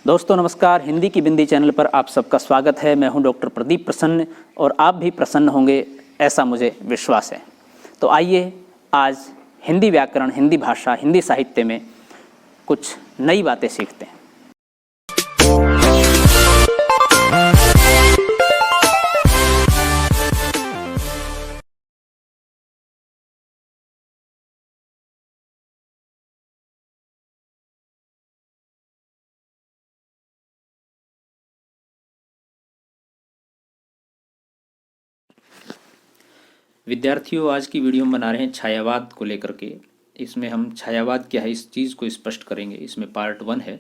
दोस्तों नमस्कार, हिंदी की बिंदी चैनल पर आप सबका स्वागत है। मैं हूं डॉक्टर प्रदीप प्रसन्न और आप भी प्रसन्न होंगे ऐसा मुझे विश्वास है। तो आइए आज हिंदी व्याकरण, हिंदी भाषा, हिंदी साहित्य में कुछ नई बातें सीखते हैं। विद्यार्थियों, आज की वीडियो में बना रहे हैं छायावाद को लेकर के। इसमें हम छायावाद क्या है इस चीज़ को स्पष्ट करेंगे। इसमें पार्ट 1 है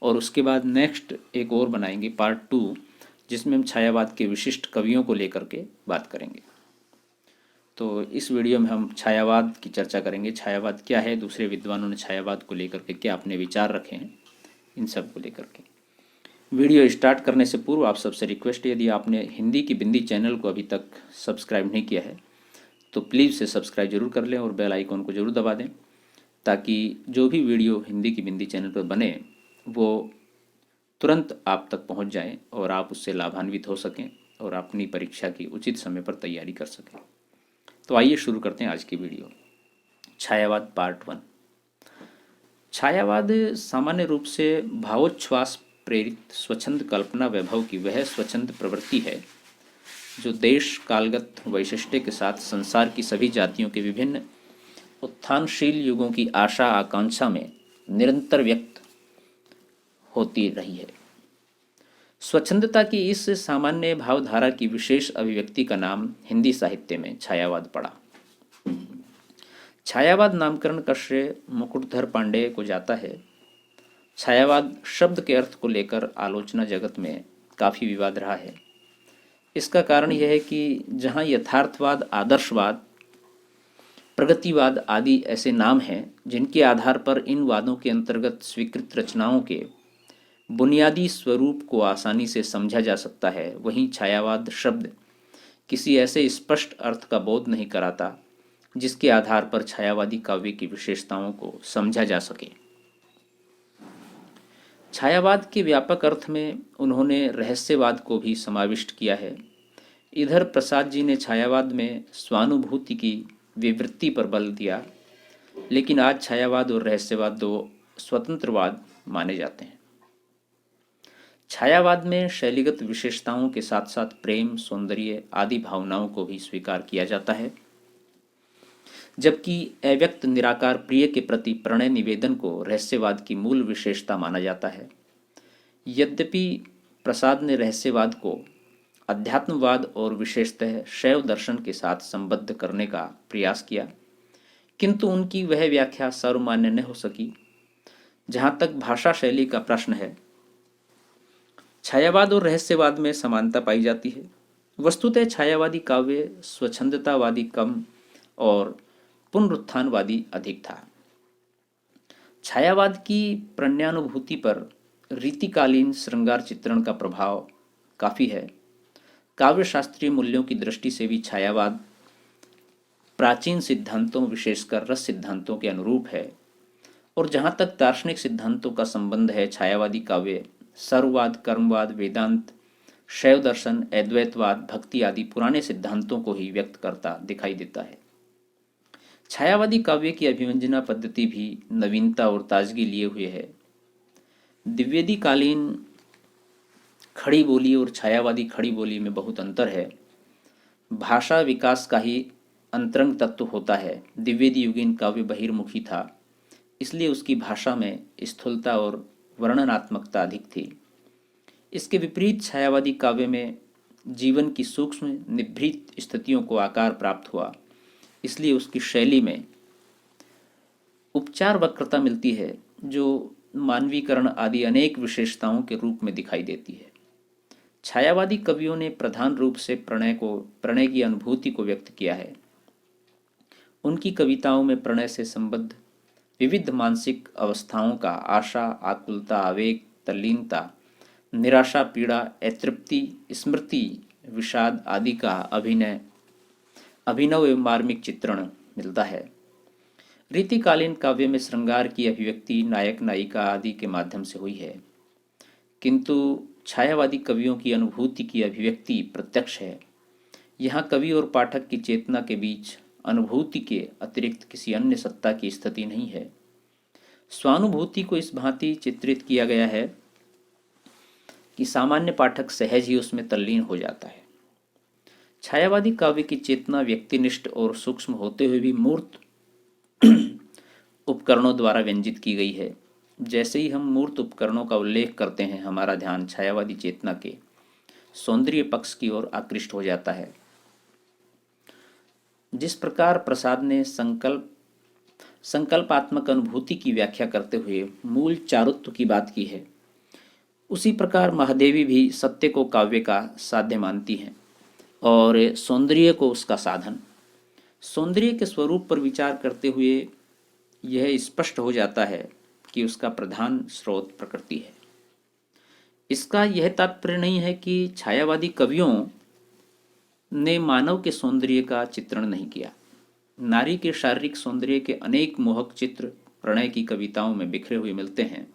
और उसके बाद नेक्स्ट एक और बनाएंगे पार्ट 2, जिसमें हम छायावाद के विशिष्ट कवियों को लेकर के बात करेंगे। तो इस वीडियो में हम छायावाद की चर्चा करेंगे। छायावाद क्या है, दूसरे विद्वानों ने छायावाद को लेकर के क्या अपने विचार रखे हैं, इन सब को लेकर के। वीडियो स्टार्ट करने से पूर्व आप सबसे रिक्वेस्ट है, यदि आपने हिंदी की बिंदी चैनल को अभी तक सब्सक्राइब नहीं किया है तो प्लीज़ से सब्सक्राइब जरूर कर लें और बेल आइकॉन को जरूर दबा दें, ताकि जो भी वीडियो हिंदी की बिंदी चैनल पर बने वो तुरंत आप तक पहुंच जाएं और आप उससे लाभान्वित हो सकें और अपनी परीक्षा की उचित समय पर तैयारी कर सकें। तो आइए शुरू करते हैं आज की वीडियो। छायावाद पार्ट 1। छायावाद सामान्य रूप से भावोच्छ्वास प्रेरित स्वच्छंद कल्पना वैभव की वह स्वच्छंद प्रवृत्ति है जो देश कालगत वैशिष्ट्य के साथ संसार की सभी जातियों के विभिन्न उत्थानशील युगों की आशा आकांक्षा में निरंतर व्यक्त होती रही है। स्वच्छंदता की इस सामान्य भावधारा की विशेष अभिव्यक्ति का नाम हिंदी साहित्य में छायावाद पड़ा। छायावाद नामकरण का श्रेय मुकुटधर पांडेय को जाता है। छायावाद शब्द के अर्थ को लेकर आलोचना जगत में काफ़ी विवाद रहा है। इसका कारण यह है कि जहाँ यथार्थवाद, आदर्शवाद, प्रगतिवाद आदि ऐसे नाम हैं जिनके आधार पर इन वादों के अंतर्गत स्वीकृत रचनाओं के बुनियादी स्वरूप को आसानी से समझा जा सकता है, वहीं छायावाद शब्द किसी ऐसे स्पष्ट अर्थ का बोध नहीं कराता जिसके आधार पर छायावादी काव्य की विशेषताओं को समझा जा सके। छायावाद के व्यापक अर्थ में उन्होंने रहस्यवाद को भी समाविष्ट किया है। इधर प्रसाद जी ने छायावाद में स्वानुभूति की विवृत्ति पर बल दिया, लेकिन आज छायावाद और रहस्यवाद दो स्वतंत्रवाद माने जाते हैं। छायावाद में शैलीगत विशेषताओं के साथ साथ प्रेम, सौंदर्य आदि भावनाओं को भी स्वीकार किया जाता है, जबकि अव्यक्त निराकार प्रिय के प्रति प्रणय निवेदन को रहस्यवाद की मूल विशेषता माना जाता है। यद्यपि प्रसाद ने रहस्यवाद को अध्यात्मवाद और विशेषतः शैव दर्शन के साथ संबद्ध करने का प्रयास किया, किंतु उनकी वह व्याख्या सर्वमान्य न हो सकी। जहाँ तक भाषा शैली का प्रश्न है, छायावाद और रहस्यवाद में समानता पाई जाती है। वस्तुतः छायावादी काव्य स्वच्छंदतावादी कम और पुनरुत्थानवादी अधिक था। छायावाद की प्रणयानुभूति पर रीतिकालीन श्रृंगार चित्रण का प्रभाव काफ़ी है। काव्य शास्त्रीय मूल्यों की दृष्टि से भी छायावाद प्राचीन सिद्धांतों, विशेषकर रस सिद्धांतों के अनुरूप है, और जहाँ तक दार्शनिक सिद्धांतों का संबंध है, छायावादी काव्य सर्ववाद, कर्मवाद, वेदांत, शैव दर्शन, अद्वैतवाद, भक्ति आदि पुराने सिद्धांतों को ही व्यक्त करता दिखाई देता है। छायावादी काव्य की अभिव्यंजना पद्धति भी नवीनता और ताजगी लिए हुए है। द्विवेदी कालीन खड़ी बोली और छायावादी खड़ी बोली में बहुत अंतर है। भाषा विकास का ही अंतरंग तत्व होता है। द्विवेदी युगीन काव्य बहिर्मुखी था, इसलिए उसकी भाषा में स्थूलता और वर्णनात्मकता अधिक थी। इसके विपरीत छायावादी काव्य में जीवन की सूक्ष्म निभृत स्थितियों को आकार प्राप्त हुआ, इसलिए उसकी शैली में उपचार वक्रता मिलती है जो मानवीकरण आदि अनेक विशेषताओं के रूप में दिखाई देती है। छायावादी कवियों ने प्रधान रूप से प्रणय की अनुभूति को व्यक्त किया है। उनकी कविताओं में प्रणय से संबद्ध विविध मानसिक अवस्थाओं का आशा, आकुलता, आवेग, तल्लीनता, निराशा, पीड़ा, अतृप्ति, स्मृति, विषाद आदि का अभिनव एवं मार्मिक चित्रण मिलता है। रीतिकालीन काव्य में श्रृंगार की अभिव्यक्ति नायक, नायिका आदि के माध्यम से हुई है। किंतु छायावादी कवियों की अनुभूति की अभिव्यक्ति प्रत्यक्ष है। यहाँ कवि और पाठक की चेतना के बीच अनुभूति के अतिरिक्त किसी अन्य सत्ता की स्थिति नहीं है। स्वानुभूति को इस भांति चित्रित किया गया है कि सामान्य पाठक सहज ही उसमें तल्लीन हो जाता है। छायावादी काव्य की चेतना व्यक्तिनिष्ठ और सूक्ष्म होते हुए भी मूर्त उपकरणों द्वारा व्यंजित की गई है। जैसे ही हम मूर्त उपकरणों का उल्लेख करते हैं, हमारा ध्यान छायावादी चेतना के सौंदर्य पक्ष की ओर आकृष्ट हो जाता है। जिस प्रकार प्रसाद ने संकल्पात्मक अनुभूति की व्याख्या करते हुए मूल चारुत्व की बात की है, उसी प्रकार महादेवी भी सत्य को काव्य का साध्य मानती हैं और सौंदर्य को उसका साधन। सौंदर्य के स्वरूप पर विचार करते हुए यह स्पष्ट हो जाता है कि उसका प्रधान स्रोत प्रकृति है। इसका यह तात्पर्य नहीं है कि छायावादी कवियों ने मानव के सौंदर्य का चित्रण नहीं किया। नारी के शारीरिक सौंदर्य के अनेक मोहक चित्र प्रणय की कविताओं में बिखरे हुए मिलते हैं।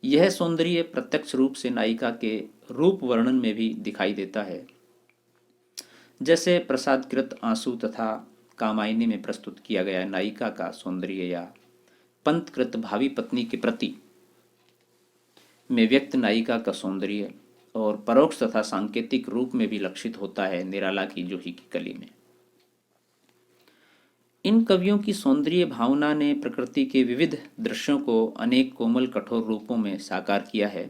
यह सौंदर्य प्रत्यक्ष रूप से नायिका के रूप वर्णन में भी दिखाई देता है, जैसे प्रसादकृत आंसू तथा कामायनी में प्रस्तुत किया गया नायिका का सौंदर्य, या पंतकृत भावी पत्नी के प्रति में व्यक्त नायिका का सौंदर्य, और परोक्ष तथा सांकेतिक रूप में भी लक्षित होता है निराला की जूही की कली में। इन कवियों की सौंदर्य भावना ने प्रकृति के विविध दृश्यों को अनेक कोमल कठोर रूपों में साकार किया है।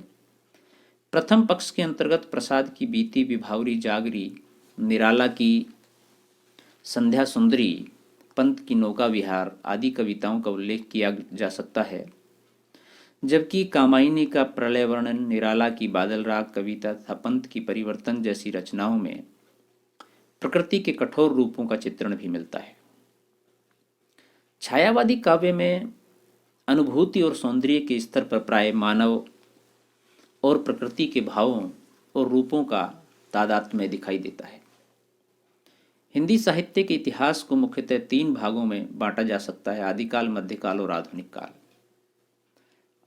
प्रथम पक्ष के अंतर्गत प्रसाद की बीती विभावरी जागरी, निराला की संध्या सुंदरी, पंत की नौका विहार आदि कविताओं का उल्लेख किया जा सकता है, जबकि कामायनी का प्रलय वर्णन, निराला की बादल राग कविता तथा पंत की परिवर्तन जैसी रचनाओं में प्रकृति के कठोर रूपों का चित्रण भी मिलता है। छायावादी काव्य में अनुभूति और सौंदर्य के स्तर पर प्राय मानव और प्रकृति के भावों और रूपों का तादात्म्य दिखाई देता है। हिंदी साहित्य के इतिहास को मुख्यतः 3 भागों में बांटा जा सकता है: आदिकाल, मध्यकाल और आधुनिक काल।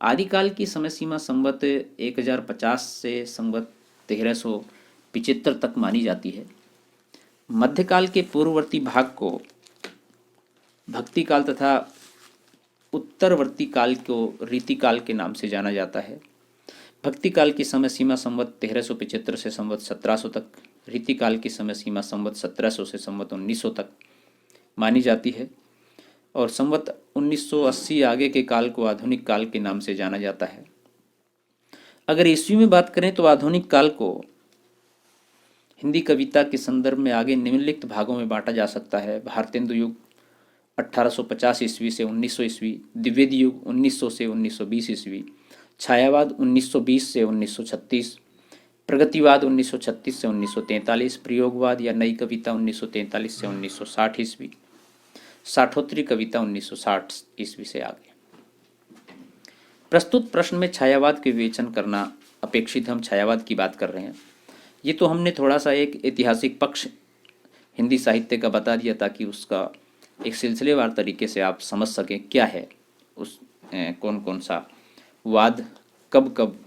आदिकाल की समय सीमा संवत 1050 से संवत 1375 तक मानी जाती है। मध्यकाल के पूर्ववर्ती भाग को भक्ति काल तथा उत्तरवर्ती काल को रीतिकाल के नाम से जाना जाता है। भक्ति काल की समय सीमा संवत 1375 से संवत 1700 तक, रीतिकाल की समय सीमा संवत 1700 से संवत 1900 तक मानी जाती है, और संवत 1980 आगे के काल को आधुनिक काल के नाम से जाना जाता है। अगर ईस्वी में बात करें तो आधुनिक काल को हिंदी कविता के संदर्भ में आगे निम्नलिखित भागों में बांटा जा सकता है: भारतेंदु युग 1850 ईस्वी से 1900 ईस्वी, द्विवेदी युग 1900 से 1920 ईस्वी, छायावाद 1920 से 1936, प्रगतिवाद 1936 से 1943, प्रयोगवाद या नई कविता 1943 से 1960 ईस्वी, साठोत्तरी कविता 1960 ईस्वी से आगे। प्रस्तुत प्रश्न में छायावाद के विवेचन करना अपेक्षित। हम छायावाद की बात कर रहे हैं। ये तो हमने थोड़ा सा एक ऐतिहासिक पक्ष हिंदी साहित्य का बता दिया ताकि उसका एक सिलसिलेवार तरीके से आप समझ सकें क्या है उस कौन कौन सा वाद कब कब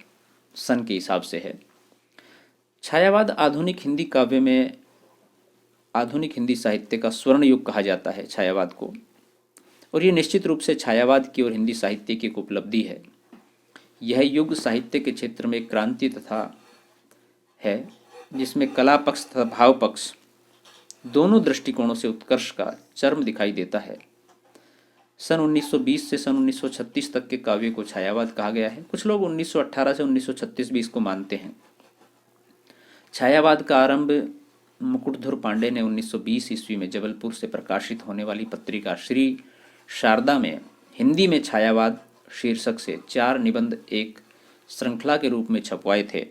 सन के हिसाब से है। छायावाद आधुनिक हिंदी काव्य में आधुनिक हिंदी साहित्य का स्वर्ण युग कहा जाता है छायावाद को, और ये निश्चित रूप से छायावाद की और हिंदी साहित्य की एक उपलब्धि है। यह युग साहित्य के क्षेत्र में क्रांति तथा है, जिसमें कला पक्ष तथा भाव पक्ष दोनों दृष्टिकोणों से उत्कर्ष का चरम दिखाई देता है। सन 1920 से सन 1936 तक के काव्य को छायावाद कहा गया है। कुछ लोग 1918 से 1936 भी इसको मानते हैं। छायावाद का आरंभ मुकुटधर पांडे ने 1920 ईस्वी में जबलपुर से प्रकाशित होने वाली पत्रिका श्री शारदा में हिंदी में छायावाद शीर्षक से 4 निबंध एक श्रृंखला के रूप में छपवाए थे,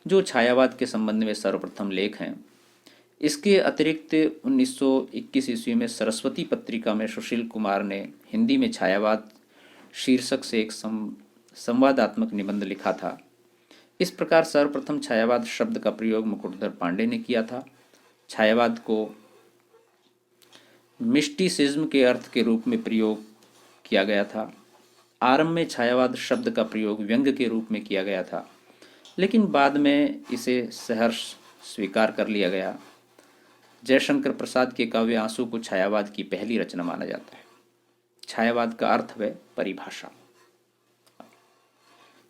जो छायावाद के संबंध में सर्वप्रथम लेख हैं। इसके अतिरिक्त 1921 ईस्वी में सरस्वती पत्रिका में सुशील कुमार ने हिंदी में छायावाद शीर्षक से एक संवादात्मक निबंध लिखा था। इस प्रकार सर्वप्रथम छायावाद शब्द का प्रयोग मुकुटधर पांडे ने किया था। छायावाद को मिस्टिसिज्म के अर्थ के रूप में प्रयोग किया गया था। आरंभ में छायावाद शब्द का प्रयोग व्यंग्य के रूप में किया गया था, लेकिन बाद में इसे सहर्ष स्वीकार कर लिया गया। जयशंकर प्रसाद के काव्य आंसू को छायावाद की पहली रचना माना जाता है। छायावाद का अर्थ व परिभाषा।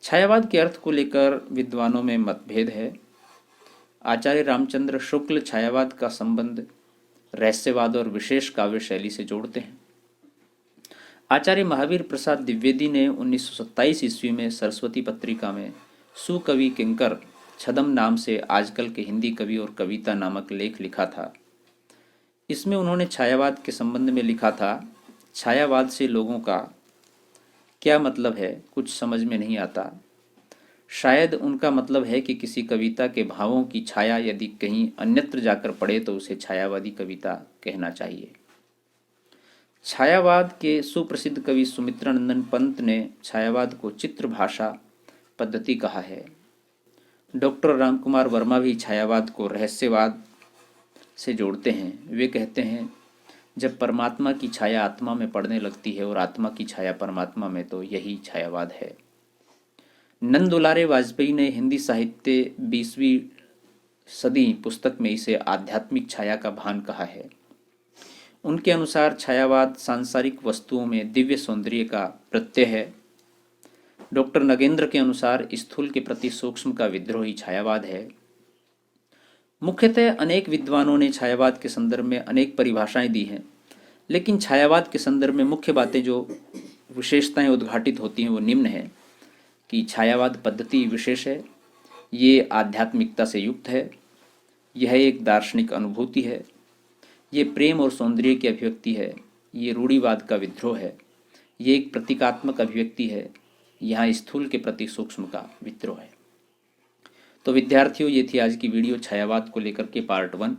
छायावाद के अर्थ को लेकर विद्वानों में मतभेद है। आचार्य रामचंद्र शुक्ल छायावाद का संबंध रहस्यवाद और विशेष काव्य शैली से जोड़ते हैं। आचार्य महावीर प्रसाद द्विवेदी ने 1927 ईस्वी में सरस्वती पत्रिका में सुकवि किंकर छदम नाम से आजकल के हिंदी कवि और कविता नामक लेख लिखा था। इसमें उन्होंने छायावाद के संबंध में लिखा था, छायावाद से लोगों का क्या मतलब है कुछ समझ में नहीं आता। शायद उनका मतलब है कि किसी कविता के भावों की छाया यदि कहीं अन्यत्र जाकर पड़े तो उसे छायावादी कविता कहना चाहिए। छायावाद के सुप्रसिद्ध कवि सुमित्रानंदन पंत ने छायावाद को चित्र भाषा पद्धति कहा है। डॉक्टर रामकुमार वर्मा भी छायावाद को रहस्यवाद से जोड़ते हैं। वे कहते हैं, जब परमात्मा की छाया आत्मा में पड़ने लगती है और आत्मा की छाया परमात्मा में, तो यही छायावाद है। नंद दुलारे वाजपेयी ने हिंदी साहित्य 20वीं सदी पुस्तक में इसे आध्यात्मिक छाया का भान कहा है। उनके अनुसार छायावाद सांसारिक वस्तुओं में दिव्य सौंदर्य का प्रत्यय है। डॉक्टर नगेंद्र के अनुसार स्थूल के प्रति सूक्ष्म का विद्रोह ही छायावाद है। मुख्यतः अनेक विद्वानों ने छायावाद के संदर्भ में अनेक परिभाषाएं दी हैं, लेकिन छायावाद के संदर्भ में मुख्य बातें जो विशेषताएं उद्घाटित होती हैं वो निम्न है कि छायावाद पद्धति विशेष है, ये आध्यात्मिकता से युक्त है, यह एक दार्शनिक अनुभूति है, ये प्रेम और सौंदर्य की अभिव्यक्ति है, ये रूढ़िवाद का विद्रोह है, ये एक प्रतीकात्मक अभिव्यक्ति है, यहाँ स्थूल के प्रति सूक्ष्म का विद्रोह है। तो विद्यार्थियों, ये थी आज की वीडियो छायावाद को लेकर के पार्ट 1।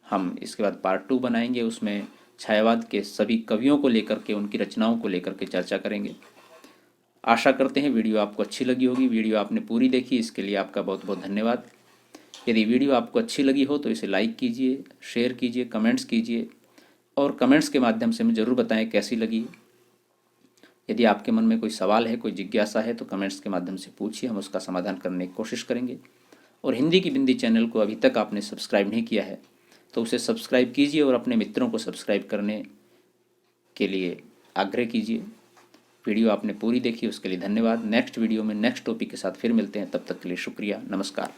हम इसके बाद पार्ट 2 बनाएंगे, उसमें छायावाद के सभी कवियों को लेकर के, उनकी रचनाओं को लेकर के चर्चा करेंगे। आशा करते हैं वीडियो आपको अच्छी लगी होगी। वीडियो आपने पूरी देखी, इसके लिए आपका बहुत बहुत धन्यवाद। यदि वीडियो आपको अच्छी लगी हो तो इसे लाइक कीजिए, शेयर कीजिए, कमेंट्स कीजिए और कमेंट्स के माध्यम से हमें ज़रूर बताएं कैसी लगी। यदि आपके मन में कोई सवाल है, कोई जिज्ञासा है तो कमेंट्स के माध्यम से पूछिए, हम उसका समाधान करने की कोशिश करेंगे। और हिंदी की बिंदी चैनल को अभी तक आपने सब्सक्राइब नहीं किया है तो उसे सब्सक्राइब कीजिए और अपने मित्रों को सब्सक्राइब करने के लिए आग्रह कीजिए। वीडियो आपने पूरी देखी उसके लिए धन्यवाद। नेक्स्ट वीडियो में नेक्स्ट टॉपिक के साथ फिर मिलते हैं, तब तक के लिए शुक्रिया, नमस्कार।